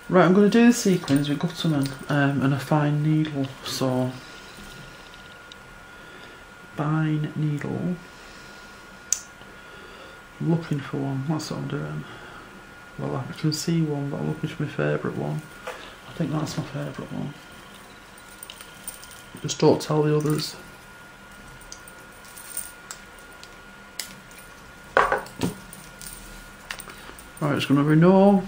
Right, I'm going to do the sequins with Gutterman and a fine needle. So, fine needle. I'm looking for one, that's what I'm doing. Well, I can see one, but I'm looking for my favourite one. I think that's my favourite one. Just don't tell the others. Right, there's going to be no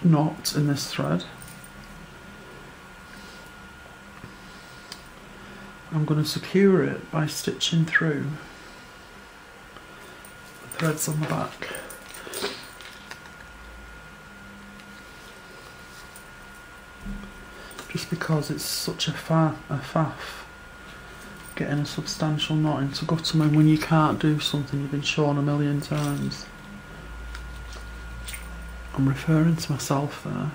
knot in this thread. I'm going to secure it by stitching through the threads on the back. Just because it's such a faff getting a substantial knot into Gutterman when you can't do something you've been shown a million times. I'm referring to myself there.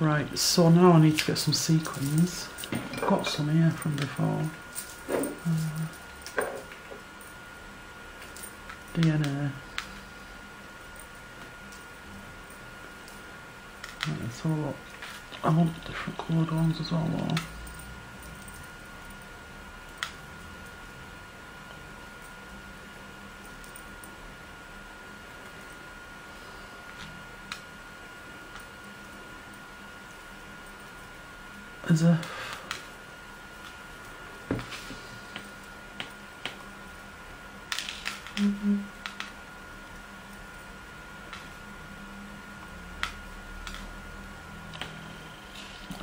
Right, so now I need to get some sequins. I've got some here from before. DNA. Right, let's have a look. I want different coloured ones as well though. As if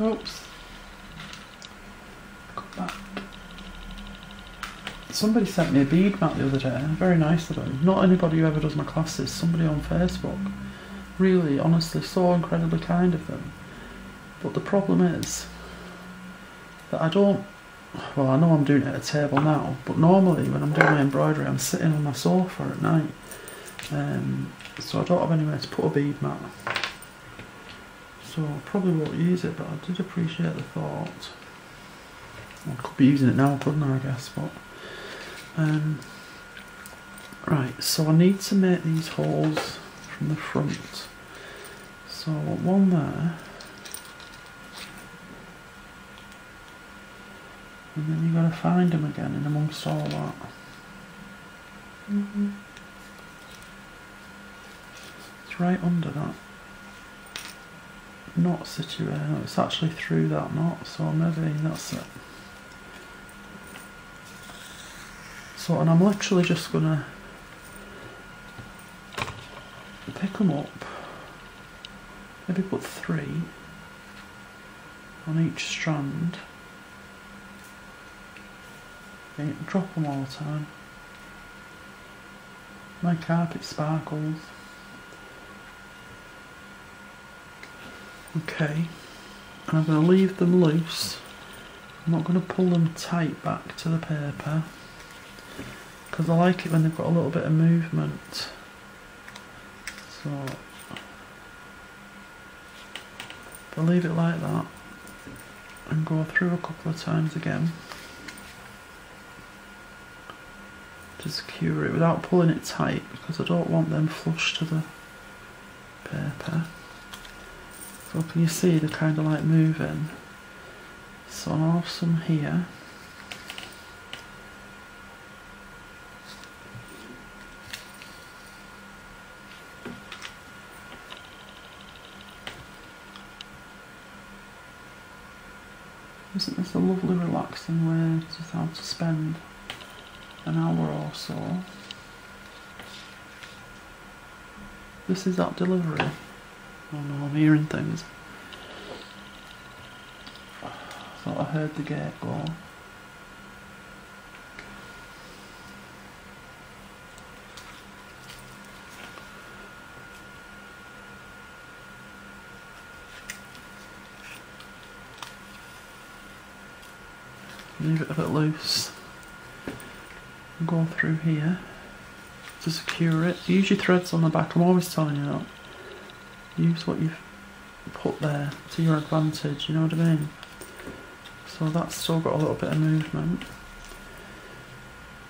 oops. Got back. Somebody sent me a bead mat the other day, very nice of them. Not anybody who ever does my classes, somebody on Facebook. Really, honestly, so incredibly kind of them. But the problem is that I don't, well, I know I'm doing it at a table now, but normally when I'm doing my embroidery I'm sitting on my sofa at night, so I don't have anywhere to put a bead mat, so I probably won't use it, but I did appreciate the thought. Well, I could be using it now, couldn't I guess, but right, so I need to make these holes from the front, so one there. And then you've got to find them again in amongst all that. It's right under that knot situated. No, it's actually through that knot, so maybe that's it. So, and I'm literally just going to pick them up, maybe put 3 on each strand. Drop them all the time. My carpet sparkles. Okay, and I'm going to leave them loose. I'm not going to pull them tight back to the paper because I like it when they've got a little bit of movement. So I'll leave it like that and go through a couple of times again to secure it without pulling it tight because I don't want them flush to the paper. So can you see they're kind of like moving? So I'll have some here. Isn't this a lovely relaxing way to have to spend an hour or so? This is that delivery. Oh no, I'm hearing things. Thought I heard the gate go. Leave it a bit loose. Go through here to secure it. Use your threads on the back, I'm always telling you that. Use what you've put there to your advantage, you know what I mean? So that's still got a little bit of movement.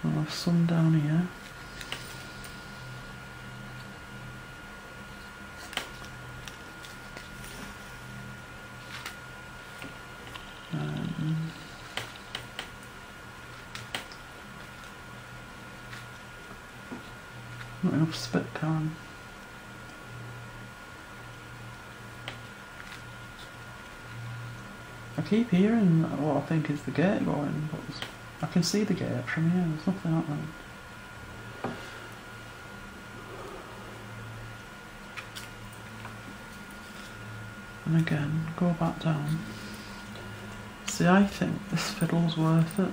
I'll have some down here. Not enough spit, Karen. I keep hearing what I think is the gate going, but I can see the gate from here, there's nothing happening. And again, go back down. See, I think this fiddle's worth it.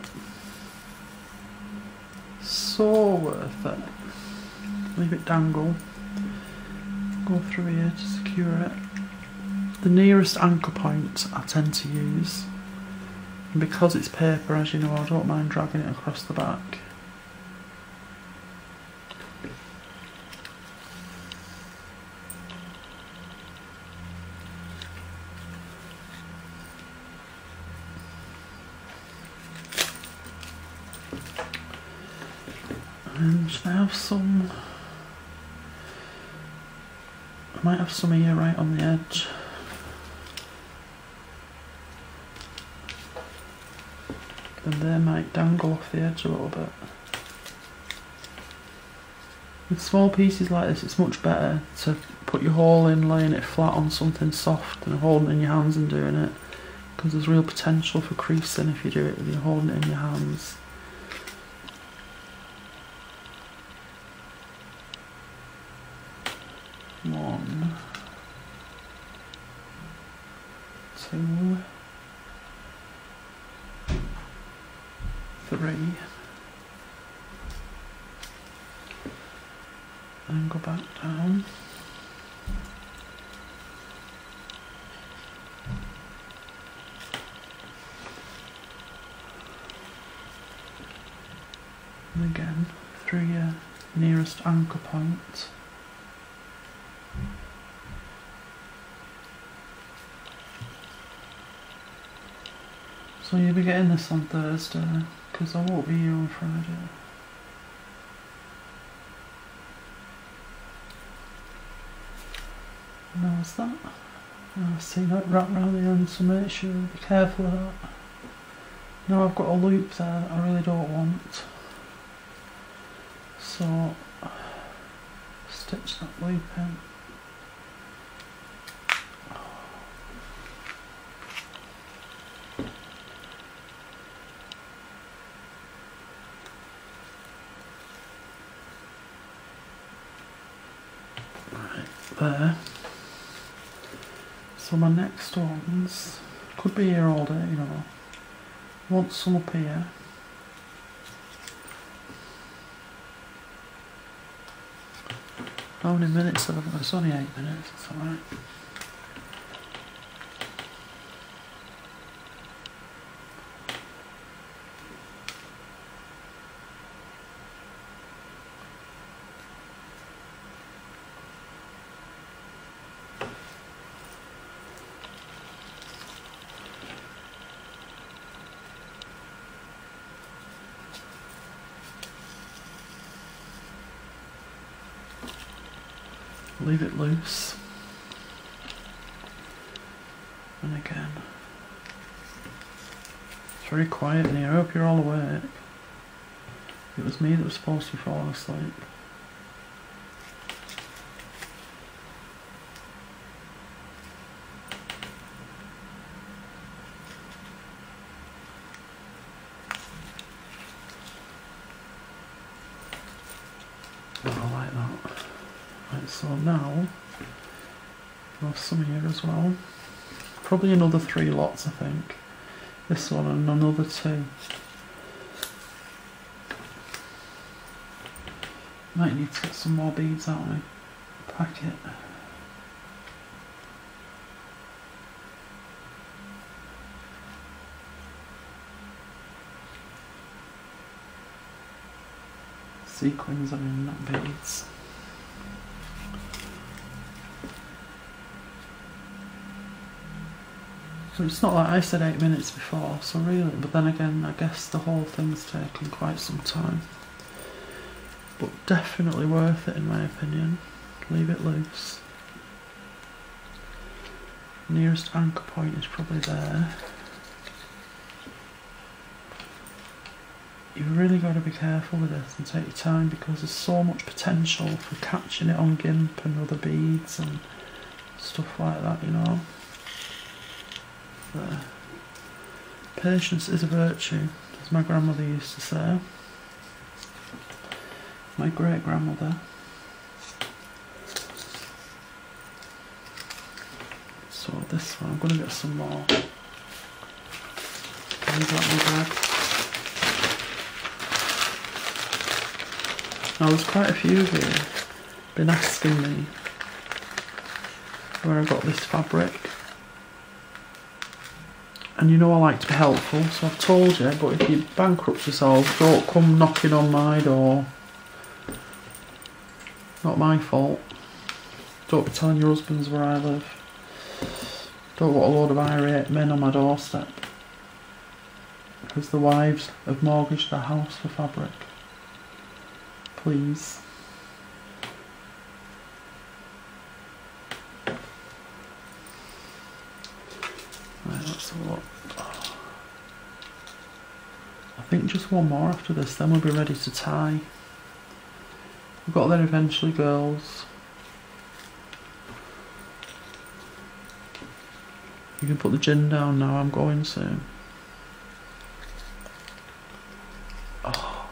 So worth it. Leave it dangle. Go through here to secure it. The nearest anchor point I tend to use. And because it's paper, as you know, I don't mind dragging it across the back. And I have some, I might have some here right on the edge. And they might dangle off the edge a little bit. With small pieces like this, it's much better to put your hole in, laying it flat on something soft and holding it in your hands and doing it, because there's real potential for creasing if you do it with you holding it in your hands. One, two, three, and go back down. And again, through your nearest anchor point. So you'll be getting this on Thursday, because I won't be here on Friday. Now what's that? I see that wrap around the end, so make sure you be careful of that. Now I've got a loop there I really don't want. So stitch that loop in. There. So my next ones could be here all day, you know. Want some up here. How many minutes have I got? It's only 8 minutes, it's alright. Leave it loose. And again, it's very quiet in here. I hope you're all awake. It was me that was supposed to be falling asleep. I like that. Right, so now we'll have some here as well. Probably another 3 lots, I think. This one and another 2. Might need to get some more beads out of my packet. Sequins, I mean, not beads. So it's not like I said 8 minutes before, so really, but then again, I guess the whole thing's taken quite some time. But definitely worth it in my opinion. Leave it loose. Nearest anchor point is probably there. you've really got to be careful with this and take your time, because there's so much potential for catching it on gimp and other beads and stuff like that, you know. There. Patience is a virtue, as my grandmother used to say. My great grandmother. So this one, I'm going to get some more. Got my bag. Now there's quite a few of you been asking me where I got this fabric. And you know I like to be helpful, so I've told you, but if you bankrupt yourself, don't come knocking on my door. Not my fault. Don't be telling your husbands where I live. Don't want a load of irate men on my doorstep. Because the wives have mortgaged their house for fabric. Please. Right, let's have a look. I think just one more after this, then we'll be ready to tie. We've got there eventually, girls. You can put the gin down now, I'm going soon. Oh,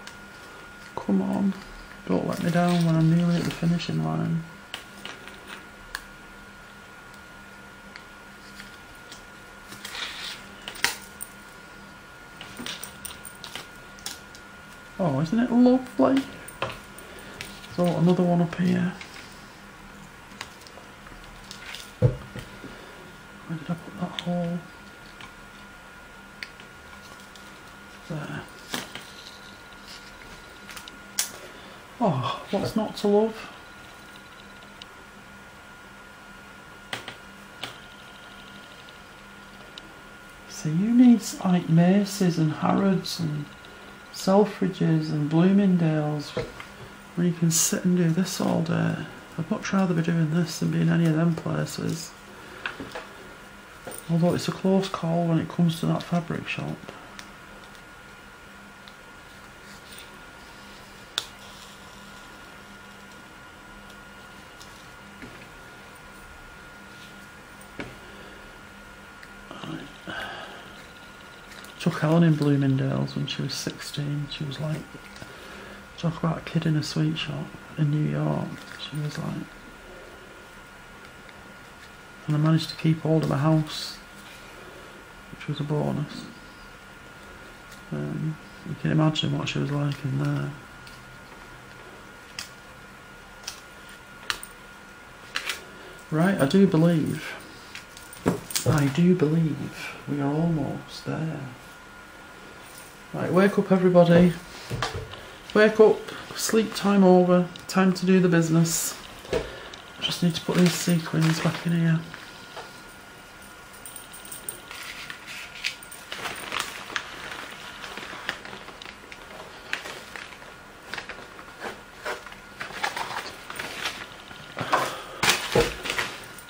come on. Don't let me down when I'm nearly at the finishing line. Oh, isn't it lovely? So another one up here. Where did I put that hole? There. Oh, what's not to love? So you need like Macy's and Harrods and Selfridges and Bloomingdale's where you can sit and do this all day. I'd much rather be doing this than being any of them places. Although it's a close call when it comes to that fabric shop. Took Helen in Bloomingdale's when she was 16. She was like, talk about a kid in a sweet shop in New York. She was like, and I managed to keep hold of a house, which was a bonus. You can imagine what she was like in there. Right, I do believe we are almost there. Right, wake up everybody. Wake up, sleep time over, time to do the business. Just need to put these sequins back in here.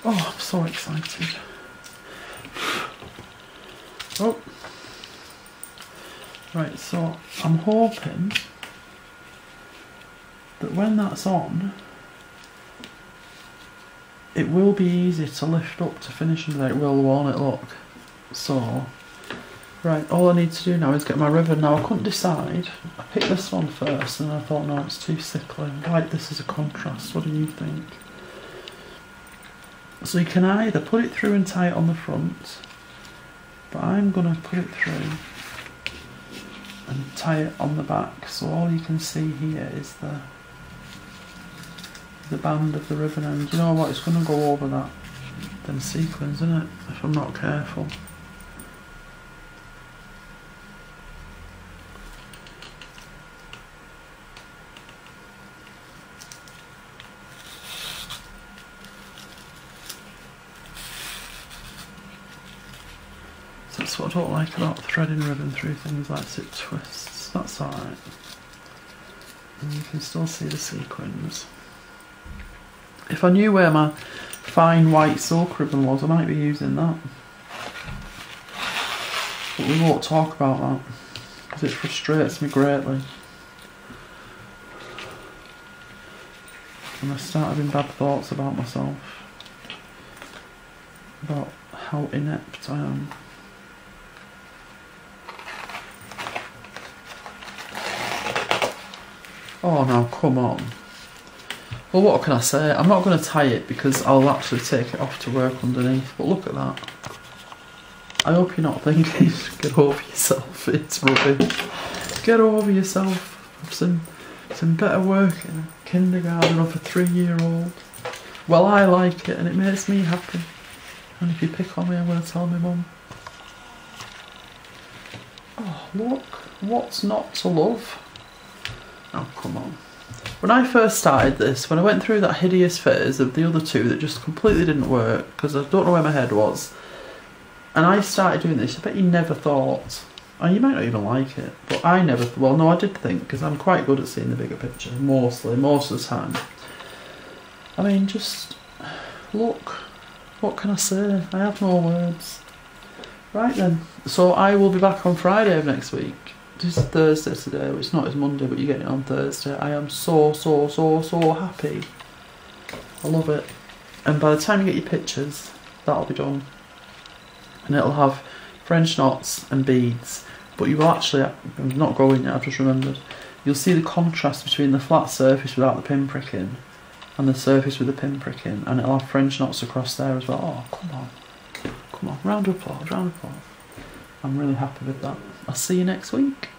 Oh, I'm so excited. Oh. Right, so I'm hoping that when that's on, it will be easy to lift up to finishing day. It will, won't it, look? So, right, all I need to do now is get my ribbon. Now, I couldn't decide. I picked this one first and I thought, no, it's too sickly. I like this as a contrast. What do you think? So you can either put it through and tie it on the front, but I'm going to put it through and tie it on the back, so all you can see here is the band of the ribbon end. You know what, it's going to go over that them sequins, isn't it, if I'm not careful. That's what I don't like about threading ribbon through things like this, it twists. That's alright. And you can still see the sequins. If I knew where my fine white silk ribbon was, I might be using that. But we won't talk about that, because because it frustrates me greatly. And I start having bad thoughts about myself, about how inept I am. Oh no, come on. Well, what can I say? I'm not going to tie it because I'll actually take it off to work underneath, but look at that. I hope you're not thinking, get over yourself, it's rubbish. Get over yourself. Have some better work in a kindergarten of a 3-year-old. Well, I like it and it makes me happy. And if you pick on me, I'm going to tell my mum. Oh, look, what's not to love? Oh, come on. When I first started this, when I went through that hideous phase of the other two that just completely didn't work, because I don't know where my head was, and I started doing this, I bet you never thought, and you might not even like it, but I never, well no I did think, because I'm quite good at seeing the bigger picture, most of the time. I mean, just, look, what can I say? I have no words. Right then, so I will be back on Friday of next week. This is Thursday today, it's not as Monday, but you get it on Thursday. I am so happy. I love it. And by the time you get your pictures, that'll be done. And it'll have French knots and beads. But you will actually, I'm not going yet, I've just remembered. You'll see the contrast between the flat surface without the pinpricking and the surface with the pinpricking. And it'll have French knots across there as well. Oh, come on. Come on, round of applause, round of applause. I'm really happy with that. I'll see you next week.